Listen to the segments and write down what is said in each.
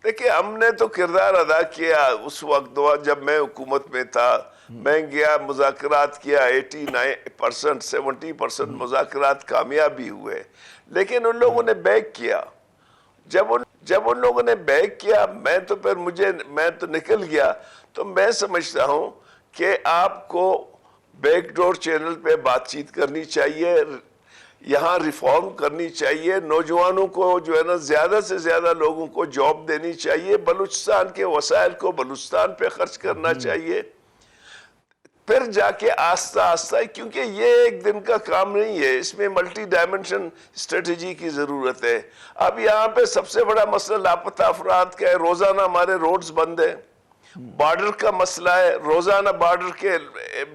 دیکھیں ہم نے تو کردار ادا کیا اس وقت جب میں حکومت میں تھا. میں گیا مذاکرات کیا 89% 70% مذاکرات کامیاب بھی ہوئے, لیکن ان لوگوں نے بیک کیا. جب ان لوگوں نے بیک کیا میں تو نکل گیا. تو میں سمجھتا ہوں کہ آپ کو بیک ڈور چینل پہ بات چیت کرنی چاہیے, یہاں ریفارم کرنی چاہیے, نوجوانوں کو جو ہے نا زیادہ سے زیادہ لوگوں کو جاب دینی چاہیے, بلوچستان کے وسائل کو بلوچستان پہ خرچ کرنا چاہیے, پھر جا کے آہستہ آہستہ, کیونکہ یہ ایک دن کا کام نہیں ہے, اس میں ملٹی ڈائمنشن اسٹریٹجی کی ضرورت ہے. اب یہاں پہ سب سے بڑا مسئلہ لاپتہ افراد کا ہے. روزانہ ہمارے روڈز بند ہیں. بارڈر کا مسئلہ ہے, روزانہ بارڈر کے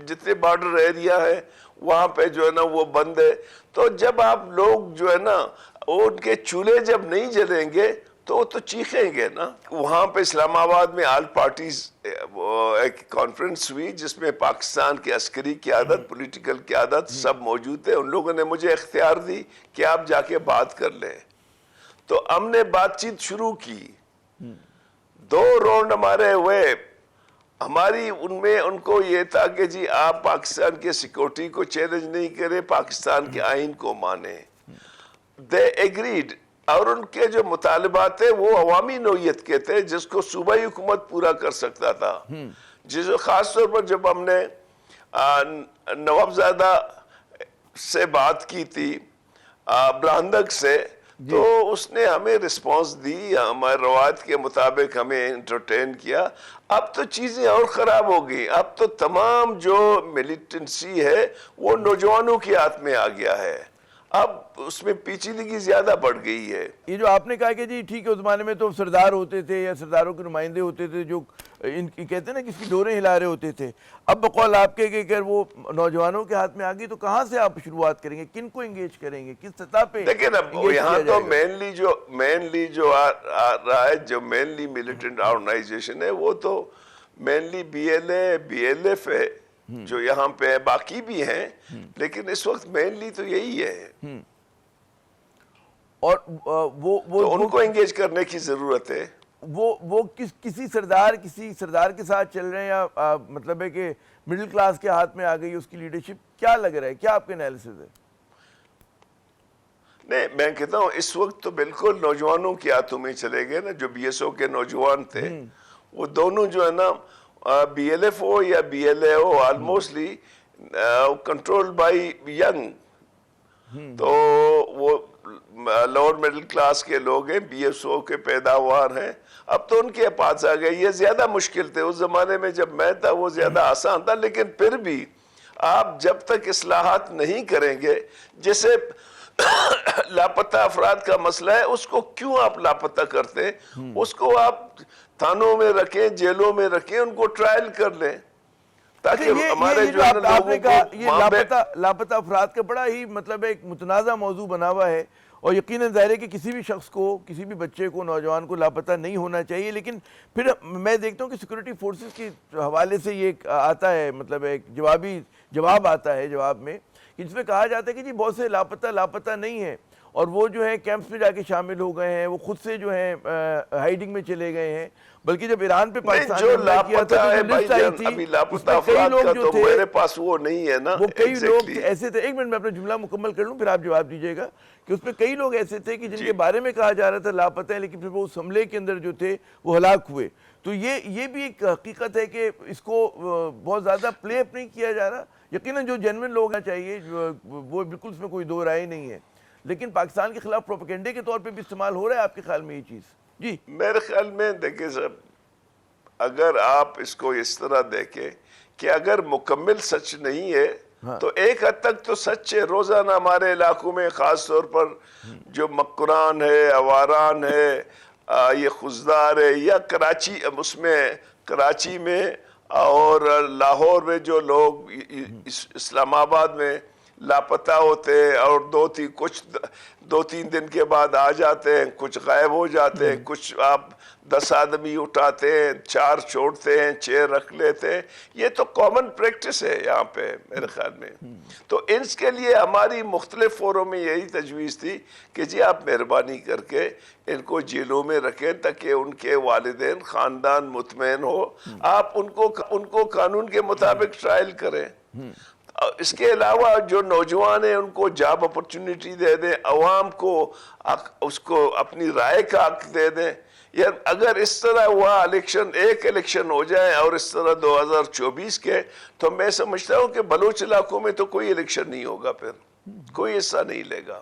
جتنے بارڈر ایریا ہے وہاں پہ جو ہے نا وہ بند ہے. تو جب آپ لوگ جو ہے نا ان کے چولہے جب نہیں جلیں گے تو وہ تو چیخیں گے نا. وہاں پہ اسلام آباد میں آل پارٹیز ایک کانفرنس ہوئی جس میں پاکستان کے عسکری قیادت, پولیٹیکل قیادت سب موجود تھے. ان لوگوں نے مجھے اختیار دی کہ آپ جا کے بات کر لیں. تو ہم نے بات چیت شروع کی, 2 راؤنڈ ہمارے ہوئے. ہماری ان کو یہ تھا کہ جی آپ پاکستان کے سیکورٹی کو چیلنج نہیں کریں, پاکستان کے آئین کو مانیں. دے ایگریڈ, اور ان کے جو مطالبات تھے وہ عوامی نوعیت کے تھے جس کو صوبائی حکومت پورا کر سکتا تھا. خاص طور پر جب ہم نے نوابزادہ سے بات کی تھی, برہندک سے, تو اس نے ہمیں رسپانس دی, ہمارے روایت کے مطابق ہمیں انٹرٹین کیا. اب تو چیزیں اور خراب ہو گئی. اب تو تمام جو ملیٹنسی ہے وہ نوجوانوں کے ہاتھ میں آ گیا ہے. اب اس میں پیچیدگی زیادہ بڑھ گئی ہے. یہ جو آپ نے کہا کہ جی ٹھیک ہے اس زمانے میں تو سردار ہوتے تھے یا سرداروں کے نمائندے ہوتے تھے جو ان کی کہتے ہیں نا کس کی ڈوریں ہلا رہے ہوتے تھے. اب بقول آپ کے کہ اگر وہ نوجوانوں کے ہاتھ میں آگئی تو کہاں سے آپ شروعات کریں گے, کن کو انگیج کریں گے, کس سطح پہ لیکن اب یہاں تو مینلی جو آ رہا ہے, جو مینلی ملیٹنٹ آرگنائزیشن ہے وہ تو mainly B L A B L F ہے جو یہاں پہ, باقی بھی ہیں, لیکن اس وقت مینلی تو یہی ہے. اور تو ان کو انگیج کرنے کی ضرورت ہے. وہ کسی سردار کے ساتھ چل رہے ہیں یا مطلب ہے کہ مڈل کلاس کے ہاتھ میں آ گئی اس کی لیڈرشپ, کیا لگ رہا ہے, کیا آپ کے انالیسس ہے؟ نہیں, میں کہتا ہوں اس وقت تو بالکل نوجوانوں کے ہاتھوں میں چلے گئے نا. جو بی ایس او کے نوجوان تھے وہ دونوں جو ہے نا بی ایل ایف او یا B L A O almostly control by young, تو وہ لوور مڈل کلاس کے لوگ ہیں, بی ایس او کے پیداوار ہیں. اب تو ان کے پاس آ گئے. یہ زیادہ مشکل تھے اس زمانے میں جب میں تھا, وہ زیادہ آسان تھا. لیکن پھر بھی آپ جب تک اصلاحات نہیں کریں گے, جیسے لاپتہ افراد کا مسئلہ ہے, اس کو کیوں آپ لاپتہ کرتے ہیں؟ اس کو آپ تھانوں میں رکھیں, جیلوں میں رکھیں, ان کو ٹرائل کر لیں تاکہ ہمارے جو آپ نے کہا یہ لاپتہ افراد کا بڑا ہی مطلب ایک متنازع موضوع بنا ہوا ہے. اور یقیناً ظاہر ہے کہ کسی بھی شخص کو, کسی بھی بچے کو, نوجوان کو لاپتہ نہیں ہونا چاہیے. لیکن پھر میں دیکھتا ہوں کہ سیکورٹی فورسز کے حوالے سے یہ آتا ہے, مطلب ایک جواب آتا ہے جواب میں, جس میں کہا جاتا ہے کہ جی بہت سے لاپتہ نہیں ہیں, اور وہ جو ہے کیمپس میں جا کے شامل ہو گئے ہیں, وہ خود سے جو ہے ہائیڈنگ میں چلے گئے ہیں. بلکہ جب ایران پہ پاکستان نے حملہ کیا تھا تو جو لسٹ آئی تھی اس میں کئی لوگ جو تھے, میرے پاس وہ نہیں ہے نا, وہ کئی لوگ ایسے تھے. ایک منٹ میں اپنا جملہ مکمل کر لوں پھر آپ جواب دیجئے گا, کہ اس میں کئی لوگ ایسے تھے کہ جن کے بارے میں کہا جا رہا تھا لاپتہ ہیں, لیکن پھر وہ اس حملے کے اندر جو تھے وہ ہلاک ہوئے. تو یہ بھی ایک حقیقت ہے کہ اس کو بہت زیادہ پلے اپ نہیں کیا جا رہا. یقیناً جو جینوئن لوگ چاہیے وہ بالکل اس میں کوئی دو رائے نہیں ہے, لیکن پاکستان کے خلاف پروپیگنڈے کے طور پہ بھی استعمال ہو رہا ہے آپ کے خیال میں یہ چیز؟ جی میرے خیال میں دیکھیں صاحب, اگر آپ اس کو اس طرح دیکھیں کہ اگر مکمل سچ نہیں ہے تو ایک حد تک تو سچ ہے. روزانہ ہمارے علاقوں میں خاص طور پر جو مکران ہے, اواران ہے, یہ خزدار ہے, یا کراچی میں اور لاہور میں جو لوگ, اسلام آباد میں لاپتہ ہوتے ہیں اور دو تین دن کے بعد آ جاتے ہیں, کچھ غائب ہو جاتے ہیں, کچھ آپ 10 آدمی اٹھاتے ہیں, 4 چھوڑتے ہیں, 6 رکھ لیتے ہیں. یہ تو کامن پریکٹس ہے یہاں پہ میرے خیال میں. تو اس کے لیے ہماری مختلف فوروں میں یہی تجویز تھی کہ جی آپ مہربانی کر کے ان کو جیلوں میں رکھیں تاکہ ان کے والدین خاندان مطمئن ہو. آپ ان کو قانون کے مطابق ٹرائل کریں. اس کے علاوہ جو نوجوان ہیں ان کو جاب اپرچونٹی دے دیں, عوام کو اس کو اپنی رائے کا حق دے دیں. یار اگر اس طرح ہوا ایک الیکشن ہو جائے اور اس طرح 2024 کے, تو میں سمجھتا ہوں کہ بلوچ علاقوں میں تو کوئی الیکشن نہیں ہوگا, پھر کوئی حصہ نہیں لے گا.